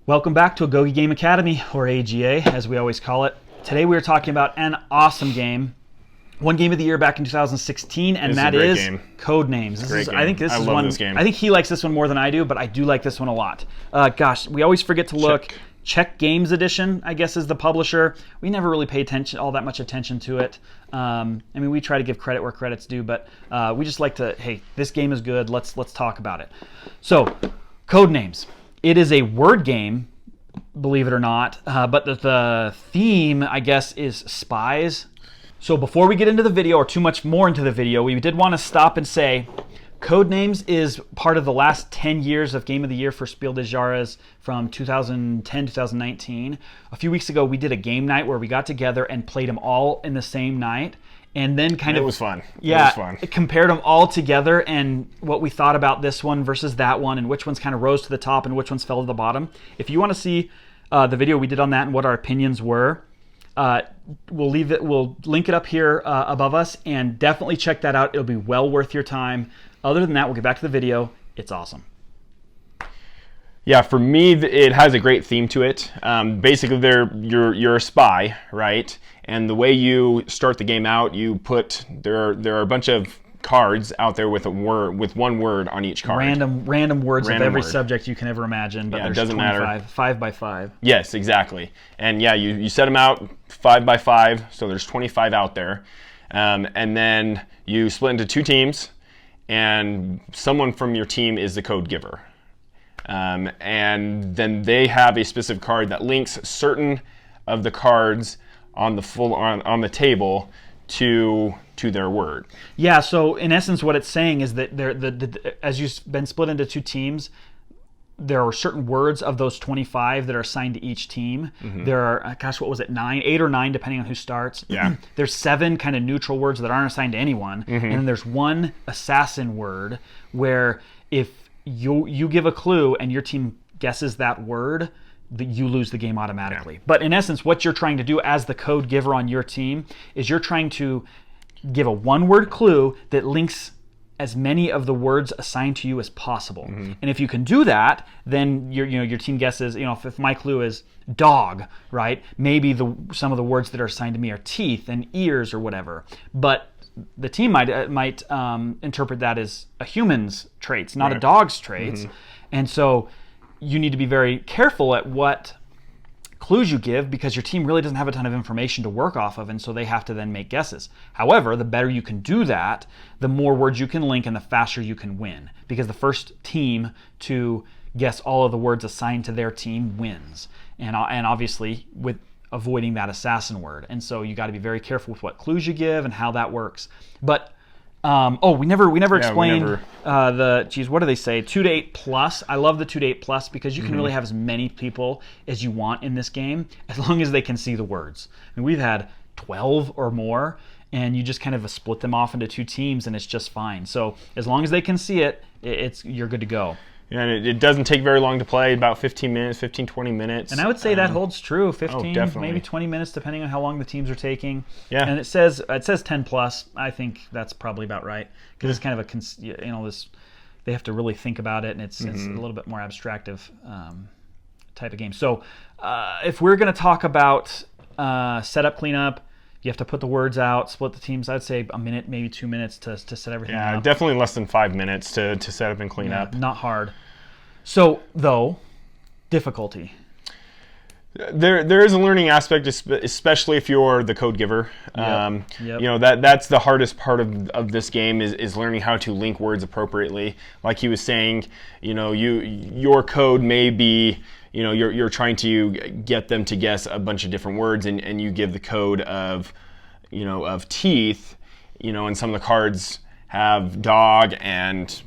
Welcome back to Agogi Game Academy, or AGA, as we always call it. Today we are talking about an awesome game. One game of the year back in 2016, and that is Codenames. I think this is one. This game. I think he likes this one more than I do, but I do like this one a lot. Gosh, we always forget to look. Check Games Edition, I guess, is the publisher. We never really pay all that much attention to it. I mean, we try to give credit where credit's due, but we just like to, hey, this game is good. Let's talk about it. So, Codenames. It is a word game, believe it or not, but the theme, I guess, is spies. So before we get into the video, or too much more into the video, we did want to stop and say Codenames is part of the last 10 years of Game of the Year for Spiel des Jahres from 2010 2019. A few weeks ago, we did a game night where we got together and played them all in the same night. And then it was fun. Yeah, it was fun. Compared them all together and what we thought about this one versus that one, and which ones kind of rose to the top and which ones fell to the bottom. If you want to see the video we did on that and what our opinions were, we'll link it up here above us, and definitely check that out. It'll be well worth your time. Other than that, we'll get back to the video. It's awesome. Yeah, for me, it has a great theme to it. Basically, you're a spy, right? And the way you start the game out, there are a bunch of cards out there with one word on each card. Random words of every subject you can ever imagine, but there's 25, matter. 5 by 5. Yes, exactly. And yeah, you set them out 5 by 5, so there's 25 out there. And then you split into two teams, and someone from your team is the code giver. And then they have a specific card that links certain of the cards on the table to their word. Yeah, so in essence what it's saying is that as you've been split into two teams, there are certain words of those 25 that are assigned to each team. Mm-hmm. There are, gosh, what was it, 8 or 9, depending on who starts. Yeah. There's 7 kind of neutral words that aren't assigned to anyone. Mm-hmm. And then there's one assassin word where if you give a clue and your team guesses that word, you lose the game automatically. Yeah. But in essence, what you're trying to do as the code giver on your team is you're trying to give a one-word clue that links as many of the words assigned to you as possible. Mm-hmm. And if you can do that, then your team guesses, if my clue is dog, right? Maybe some of the words that are assigned to me are teeth and ears or whatever. But the team might interpret that as a human's traits, not a dog's traits. Mm-hmm. And so you need to be very careful at what clues you give, because your team really doesn't have a ton of information to work off of, and so they have to then make guesses. However, the better you can do that, the more words you can link and the faster you can win, because the first team to guess all of the words assigned to their team wins, and obviously with avoiding that assassin word. And so you got to be very careful with what clues you give and how that works. But we never explained what do they say? 2 to 8 plus. I love the 2 to 8 plus because you can really have as many people as you want in this game as long as they can see the words. I mean, we've had 12 or more, and you just kind of split them off into two teams, and it's just fine. So as long as they can see it, you're good to go. Yeah, and it doesn't take very long to play, about 15 minutes, 20 minutes. And I would say that holds true, 15, maybe 20 minutes, depending on how long the teams are taking. Yeah. And it says 10 plus. I think that's probably about right, because it's kind of they have to really think about it, and it's a little bit more abstractive type of game. So if we're going to talk about setup, cleanup, you have to put the words out, split the teams. I'd say a minute, maybe 2 minutes to set everything up. Yeah, definitely less than 5 minutes to set up and clean up. Not hard. So, though, difficulty. There is a learning aspect, especially if you're the code giver. Yep. That's the hardest part of this game is learning how to link words appropriately. Like he was saying, your code may be, you're trying to get them to guess a bunch of different words, and you give the code of teeth, and some of the cards have dog and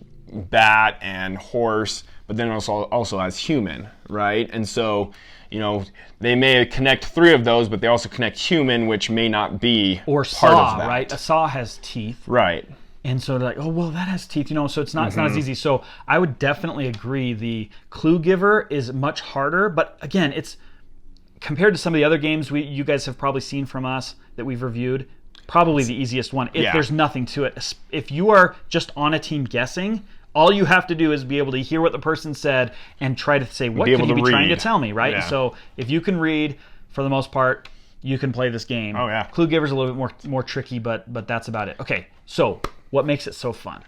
bat and horse, but then also has human, right? And so, they may connect 3 of those, but they also connect human, which may not be or part saw, of that. Right? A saw has teeth. Right. And so they're like, oh, well, that has teeth, so it's not as easy. So I would definitely agree the clue giver is much harder, but again, it's compared to some of the other games you guys have probably seen from us that we've reviewed, probably the easiest one. If there's nothing to it. If you are just on a team guessing, All you have to do is be able to hear what the person said and try to say, what Be could able he to be trying to read. tell me, right? Yeah. So if you can read, for the most part, you can play this game. Oh, yeah. Clue Giver's a little bit more tricky, but that's about it. Okay, so what makes it so fun?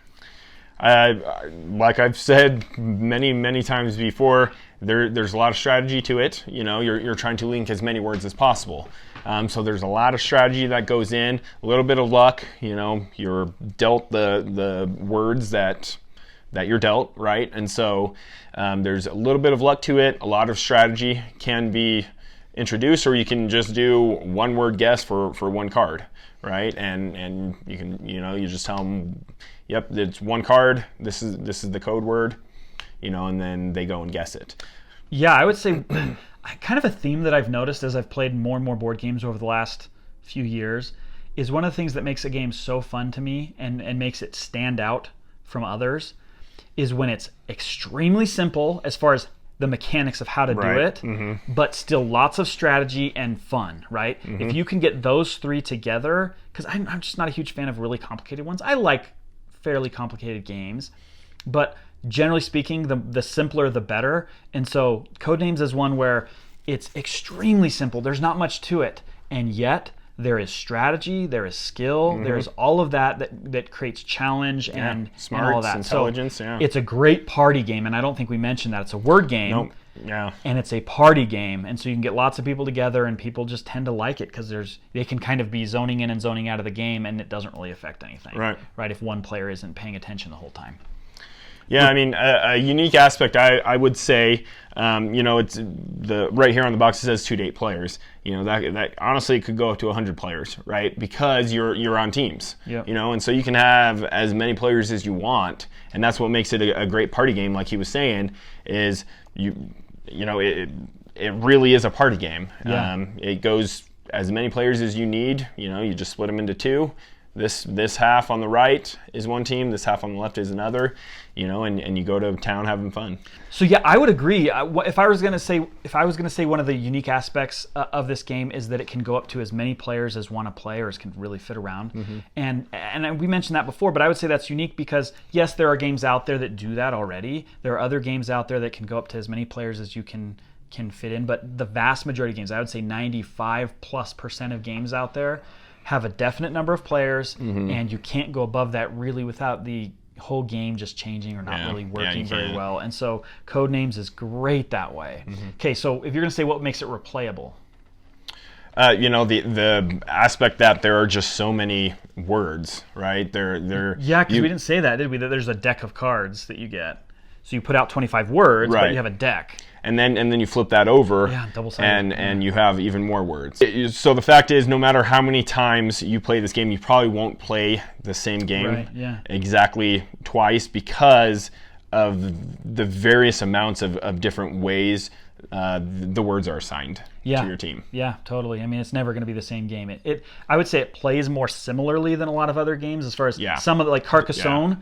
Like I've said many times before, there's a lot of strategy to it. You know, you're trying to link as many words as possible. So there's a lot of strategy that goes in, a little bit of luck. You know, you're dealt the words that you're dealt, right? And so there's a little bit of luck to it. A lot of strategy can be introduced, or you can just do one word guess for one card, right? And you can, you just tell them, yep, it's one card. This is the code word, and then they go and guess it. Yeah, I would say kind of a theme that I've noticed as I've played more and more board games over the last few years is one of the things that makes a game so fun to me and makes it stand out from others is when it's extremely simple as far as the mechanics of how to do it, but still lots of strategy and fun, right? If you can get those three together, because I'm just not a huge fan of really complicated ones. I like fairly complicated games, but generally speaking, the simpler the better. And so Codenames is one where it's extremely simple. There's not much to it, and yet there is strategy, there is skill, there is all of that creates challenge and all of that. Intelligence, so it's a great party game, and I don't think we mentioned that. It's a word game. Nope. Yeah. And it's a party game, and so you can get lots of people together, and people just tend to like it because they can kind of be zoning in and zoning out of the game, and it doesn't really affect anything. Right. If one player isn't paying attention the whole time. Yeah, I mean, a unique aspect, I would say, it's right here on the box it says 2 to 8 players. That honestly could go up to 100 players, right? Because you're on teams. Yep. And so you can have as many players as you want, and that's what makes it a great party game. Like he was saying, is it really is a party game. Yeah. It goes as many players as you need. You just split them into 2. This half on the right is one team, this half on the left is another, and you go to town having fun. So yeah, I would agree. If I was going to say one of the unique aspects of this game is that it can go up to as many players as want to play, or as can really fit around. And we mentioned that before, but I would say that's unique because yes, there are games out there that do that already. There are other games out there that can go up to as many players as you can fit in, but the vast majority of games, I would say 95+% of games out there have a definite number of players, and you can't go above that really without the whole game just changing or not really working very well. And so Codenames is great that way. Okay, so if you're going to say what makes it replayable? The aspect that there are just so many words, right? Yeah, because we didn't say that, did we? That there's a deck of cards that you get. So you put out 25 words, but you have a deck. And then you flip that over, double-sided, and you have even more words. So the fact is, no matter how many times you play this game, you probably won't play the same game exactly twice because of the various amounts of different ways the words are assigned to your team. Yeah, totally. I mean, it's never going to be the same game. I would say it plays more similarly than a lot of other games as far as some of like Carcassonne.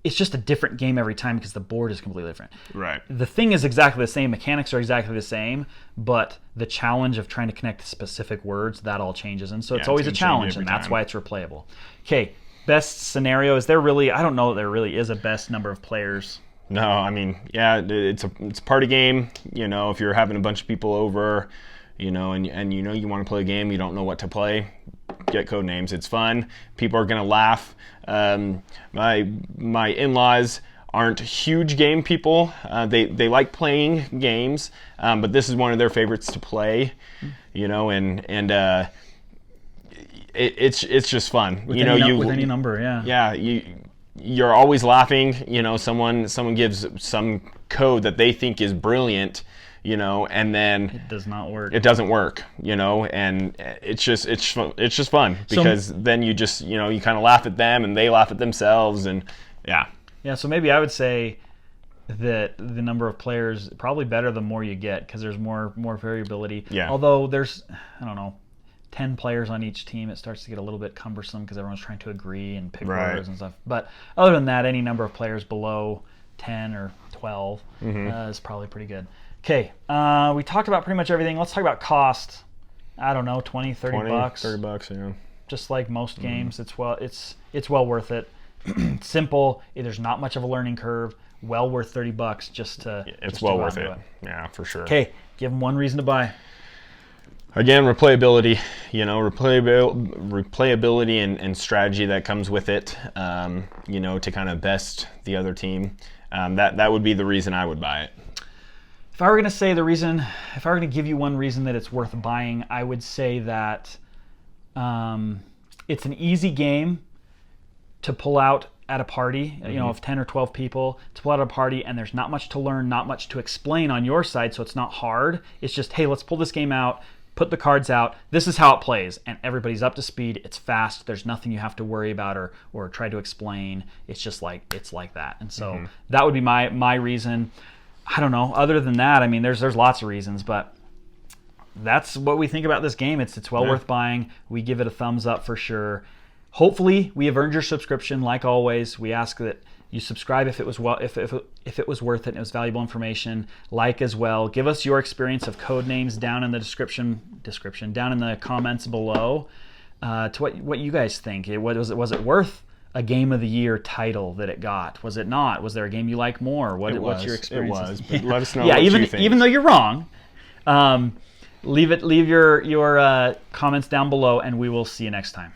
It's just a different game every time because the board is completely different. Right. The thing is exactly the same. Mechanics are exactly the same, but the challenge of trying to connect specific words, that all changes. And so it's always a challenge, and that's why it's replayable. Okay, best scenario. Is there really, I don't know that there really is a best number of players. No, I mean, it's a party game. If you're having a bunch of people over, and you want to play a game, you don't know what to play, get Codenames. It's fun. People are gonna laugh. My in-laws aren't huge game people. They like playing games, but this is one of their favorites to play. It's just fun. With any number, Yeah, you're always laughing. Someone gives some code that they think is brilliant. And then it does not work. It doesn't work, and it's just fun because then you just you kind of laugh at them and they laugh at themselves, and yeah. So maybe I would say that the number of players probably better the more you get because there's more variability. Yeah. Although there's 10 players on each team, it starts to get a little bit cumbersome because everyone's trying to agree and pick words and stuff. But other than that, any number of players below 10 or 12 is probably pretty good. Okay, we talked about pretty much everything. Let's talk about cost. I don't know, $20, $30. $30, yeah. Just like most games, it's well worth it. Simple. There's not much of a learning curve. Well worth $30 just to. It's just well to go worth out it. and do Yeah, for sure. Okay, give them one reason to buy. Again, replayability, replayability and strategy that comes with it, to kind of best the other team. That would be the reason I would buy it. If I were going to say if I were going to give you one reason that it's worth buying, I would say that it's an easy game to pull out at a party, of 10 or 12 people, to pull out at a party, and there's not much to learn, not much to explain on your side, so it's not hard. It's just, hey, let's pull this game out, put the cards out, this is how it plays, and everybody's up to speed, it's fast, there's nothing you have to worry about or try to explain. It's just it's like that. And so that would be my reason. I don't know. Other than that, I mean, there's lots of reasons, but that's what we think about this game. It's well worth buying. We give it a thumbs up for sure. Hopefully, we have earned your subscription. Like always, we ask that you subscribe if it was if it was worth it and it was valuable information. Like as well. Give us your experience of Codenames down in the description down in the comments below. To what you guys think. Was it worth a Game of the Year title that it got? Was it not? Was there a game you like more? What's your experience? It was. But let us know. Yeah, what even you think. even though you're wrong, leave your comments down below, and we will see you next time.